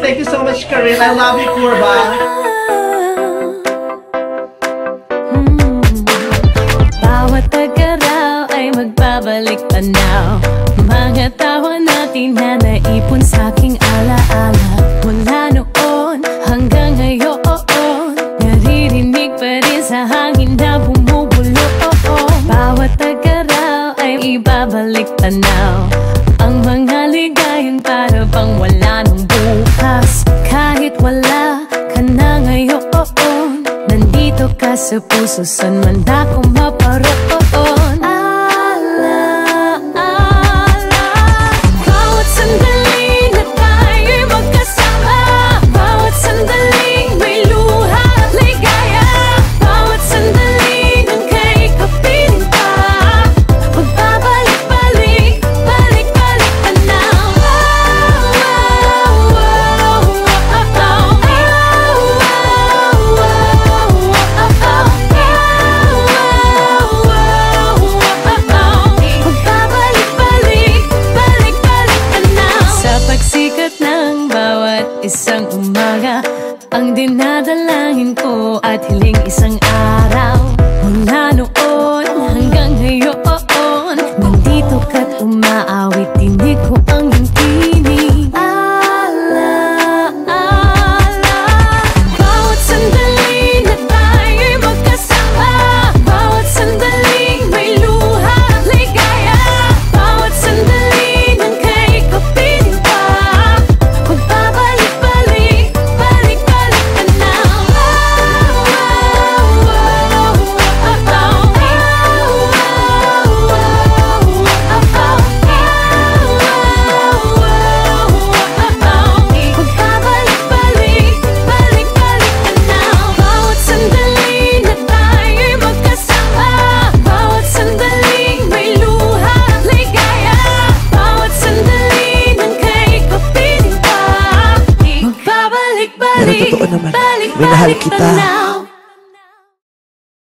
Thank you so much, Karil. I love you, Kurba. Bawat tagaraw ay magbabalik tanaw. Mga tawa natin na naipon sa'king alaala. Mula noon hanggang ngayon, naririnig pa rin sa hangin na bumubulo. Bawat tagaraw ay ibabalik tanaw. Ang mga ligayang para bang wala nang bukas. Kahit wala ka na ngayon, nandito ka sa puso, san man ako maparoon. Ala-ala, bawat sandali na tayo'y magkasama. Bawat sandaling may luha at ligaya. Bawat sandali ng kay kapiling pa. Magbabalik-balik, balik-balik tanaw. Isang umaga, ang dinadalangin ko at hiling isang araw. Mula noon hanggang ngayon, nandito ka't umaawit, tinig ko ang iyong tinig. Ala-ala, bawat sandali na tayo'y magkasama. Bawat sandaling may luha at ligaya. Bawat sandali ng kay kapiling pa. Pero totoo naman, minahal kita.